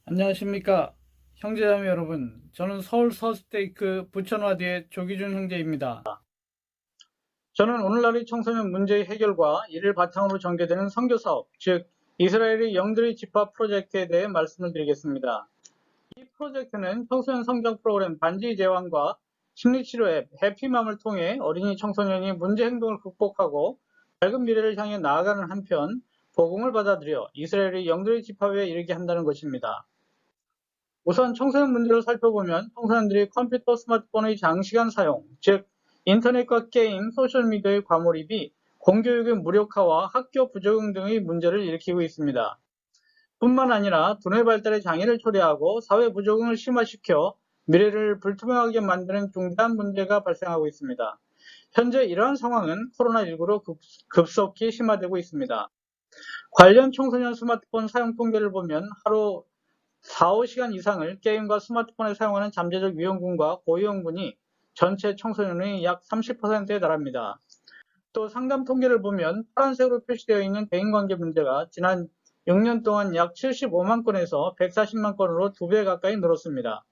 안녕하십니까 형제자매 여러분. 저는 서울 서스테이크 부천화디의 조기준 형제입니다. 저는 오늘날의 청소년 문제의 해결과 이를 바탕으로 전개되는 선교사업, 즉 이스라엘의 영들의 집합 프로젝트에 대해 말씀을 드리겠습니다. 이 프로젝트는 청소년 성장 프로그램 반지의 제왕과 심리치료 앱 해피맘을 통해 어린이 청소년이 문제 행동을 극복하고 밝은 미래를 향해 나아가는 한편 복음을 받아들여 이스라엘의 영들의 집합에 이르게 한다는 것입니다. 우선 청소년 문제를 살펴보면 청소년들이 컴퓨터, 스마트폰의 장시간 사용, 즉 인터넷과 게임, 소셜미디어의 과몰입이 공교육의 무력화와 학교 부적응 등의 문제를 일으키고 있습니다. 뿐만 아니라 두뇌 발달의 장애를 초래하고 사회 부적응을 심화시켜 미래를 불투명하게 만드는 중대한 문제가 발생하고 있습니다. 현재 이러한 상황은 코로나19로 급속히 심화되고 있습니다. 관련 청소년 스마트폰 사용 통계를 보면 하루 4, 5시간 이상을 게임과 스마트폰에 사용하는 잠재적 위험군과 고위험군이 전체 청소년의 약 30%에 달합니다. 또 상담 통계를 보면 파란색으로 표시되어 있는 대인관계 문제가 지난 6년 동안 약 75만 건에서 140만 건으로 2배 가까이 늘었습니다.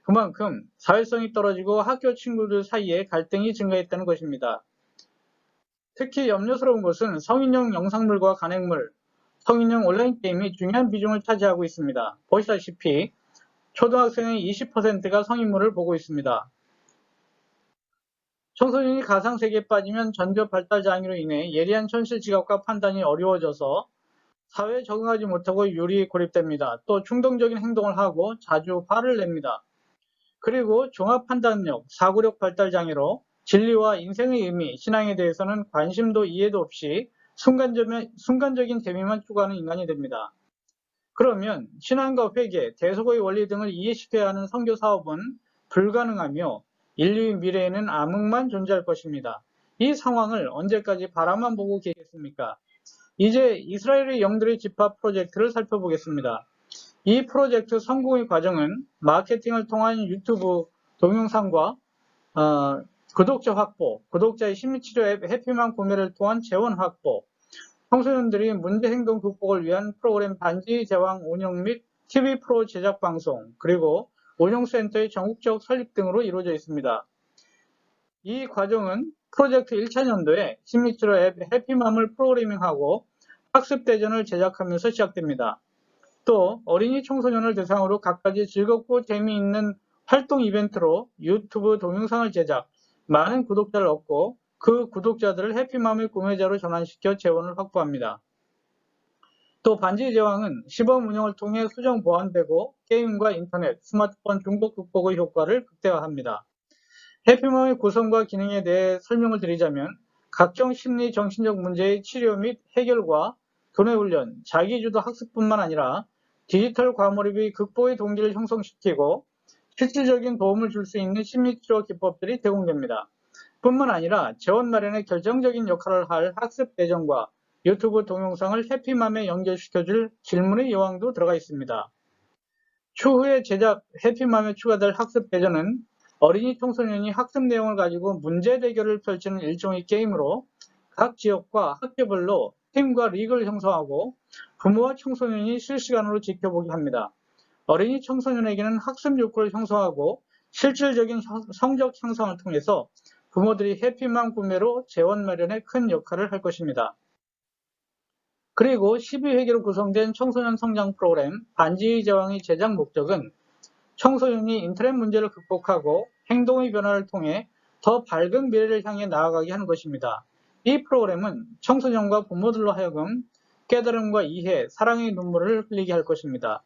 그만큼 사회성이 떨어지고 학교 친구들 사이에 갈등이 증가했다는 것입니다. 특히 염려스러운 것은 성인용 영상물과 간행물, 성인용 온라인 게임이 중요한 비중을 차지하고 있습니다. 보시다시피 초등학생의 20%가 성인물을 보고 있습니다. 청소년이 가상세계에 빠지면 전교 발달 장애로 인해 예리한 현실 지각과 판단이 어려워져서 사회에 적응하지 못하고 유리에 고립됩니다. 또 충동적인 행동을 하고 자주 화를 냅니다. 그리고 종합 판단력, 사고력 발달 장애로 진리와 인생의 의미, 신앙에 대해서는 관심도 이해도 없이 순간적인 재미만 추구하는 인간이 됩니다. 그러면 신앙과 회개, 대속의 원리 등을 이해시켜야 하는 선교 사업은 불가능하며 인류의 미래에는 암흑만 존재할 것입니다. 이 상황을 언제까지 바라만 보고 계시겠습니까? 이제 이스라엘의 영들의 집합 프로젝트를 살펴보겠습니다. 이 프로젝트 성공의 과정은 마케팅을 통한 유튜브 동영상과 구독자 확보, 구독자의 심리치료 앱 해피맘 구매를 통한 재원 확보, 청소년들이 문제 행동 극복을 위한 프로그램 반지의 제왕 운영 및 TV 프로 제작 방송, 그리고 운영센터의 전국적 설립 등으로 이루어져 있습니다. 이 과정은 프로젝트 1차년도에 심리치료 앱 해피맘을 프로그래밍하고 학습 대전을 제작하면서 시작됩니다. 또 어린이 청소년을 대상으로 갖가지 즐겁고 재미있는 활동 이벤트로 유튜브 동영상을 제작, 많은 구독자를 얻고 그 구독자들을 해피맘의 구매자로 전환시켜 재원을 확보합니다. 또 반지의 제왕은 시범 운영을 통해 수정 보완되고 게임과 인터넷, 스마트폰 중독 극복의 효과를 극대화합니다. 해피맘의 구성과 기능에 대해 설명을 드리자면 각종 심리 정신적 문제의 치료 및 해결과 두뇌 훈련, 자기주도 학습뿐만 아니라 디지털 과몰입의 극복의 동기를 형성시키고 실질적인 도움을 줄 수 있는 심리치료 기법들이 제공됩니다. 뿐만 아니라 재원 마련에 결정적인 역할을 할 학습 대전과 유튜브 동영상을 해피맘에 연결시켜줄 질문의 여왕도 들어가 있습니다. 추후에 제작 해피맘에 추가될 학습 대전은 어린이 청소년이 학습 내용을 가지고 문제 대결을 펼치는 일종의 게임으로 각 지역과 학교별로 팀과 리그를 형성하고 부모와 청소년이 실시간으로 지켜보게 합니다. 어린이 청소년에게는 학습 욕구를 형성하고 실질적인 성적 향상을 통해서 부모들이 해피맘 구매로 재원 마련에 큰 역할을 할 것입니다. 그리고 12회기로 구성된 청소년 성장 프로그램 반지의 제왕의 제작 목적은 청소년이 인터넷 문제를 극복하고 행동의 변화를 통해 더 밝은 미래를 향해 나아가게 하는 것입니다. 이 프로그램은 청소년과 부모들로 하여금 깨달음과 이해, 사랑의 눈물을 흘리게 할 것입니다.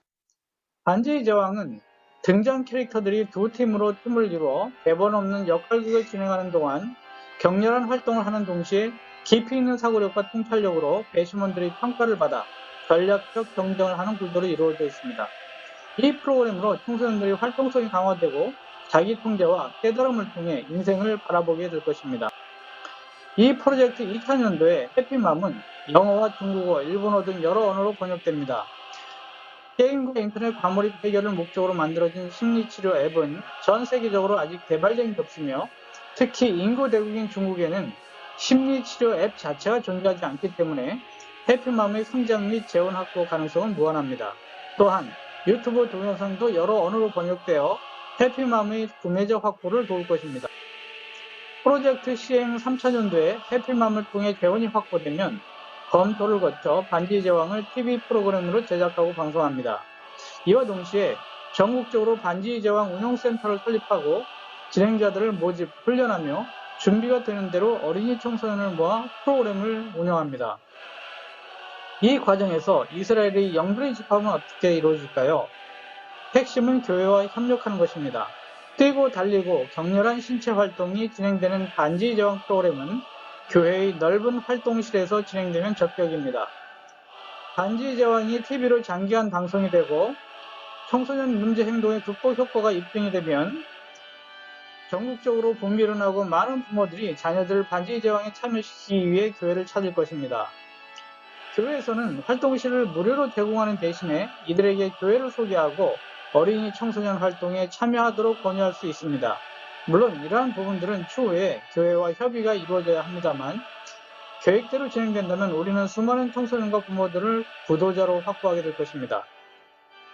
반지의 제왕은 등장 캐릭터들이 두 팀으로 팀을 이루어 대본 없는 역할극을 진행하는 동안 격렬한 활동을 하는 동시에 깊이 있는 사고력과 통찰력으로 배심원들의 평가를 받아 전략적 경쟁을 하는 구조로 이루어져 있습니다. 이 프로그램으로 청소년들의 활동성이 강화되고 자기 통제와 깨달음을 통해 인생을 바라보게 될 것입니다. 이 프로젝트 2000년도에 해피맘은 영어와 중국어, 일본어 등 여러 언어로 번역됩니다. 게임과 인터넷 과몰입 해결을 목적으로 만들어진 심리치료 앱은 전 세계적으로 아직 개발된 게 없으며 특히 인구 대국인 중국에는 심리치료 앱 자체가 존재하지 않기 때문에 해피맘의 성장 및 재원 확보 가능성은 무한합니다. 또한 유튜브 동영상도 여러 언어로 번역되어 해피맘의 구매자 확보를 도울 것입니다. 프로젝트 시행 3차년도에 해피맘을 통해 재원이 확보되면 검토를 거쳐 반지의 제왕을 TV 프로그램으로 제작하고 방송합니다. 이와 동시에 전국적으로 반지의 제왕 운영센터를 설립하고 진행자들을 모집, 훈련하며 준비가 되는 대로 어린이 청소년을 모아 프로그램을 운영합니다. 이 과정에서 이스라엘의 영들의 집합은 어떻게 이루어질까요? 핵심은 교회와 협력하는 것입니다. 뛰고 달리고 격렬한 신체 활동이 진행되는 반지의 제왕 프로그램은 교회의 넓은 활동실에서 진행되면 적격입니다. 반지의 제왕이 TV로 장기간 방송이 되고 청소년 문제 행동의 극복 효과가 입증이 되면 전국적으로 붐이 일어나고 많은 부모들이 자녀들을 반지의 제왕에 참여시키기 위해 교회를 찾을 것입니다. 교회에서는 활동실을 무료로 제공하는 대신에 이들에게 교회를 소개하고 어린이 청소년 활동에 참여하도록 권유할 수 있습니다. 물론 이러한 부분들은 추후에 교회와 협의가 이루어져야 합니다만 계획대로 진행된다면 우리는 수많은 청소년과 부모들을 구도자로 확보하게 될 것입니다.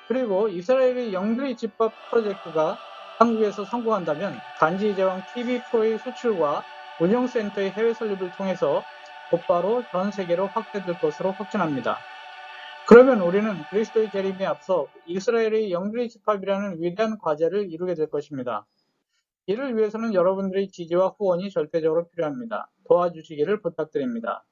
그리고 이스라엘의 영들의 집합 프로젝트가 한국에서 성공한다면 반지의 제왕 TV 프로의 수출과 운영센터의 해외 설립을 통해서 곧바로 전 세계로 확대될 것으로 확신합니다. 그러면 우리는 그리스도의 재림에 앞서 이스라엘의 영들의 집합이라는 위대한 과제를 이루게 될 것입니다. 이를 위해서는 여러분들의 지지와 후원이 절대적으로 필요합니다. 도와주시기를 부탁드립니다.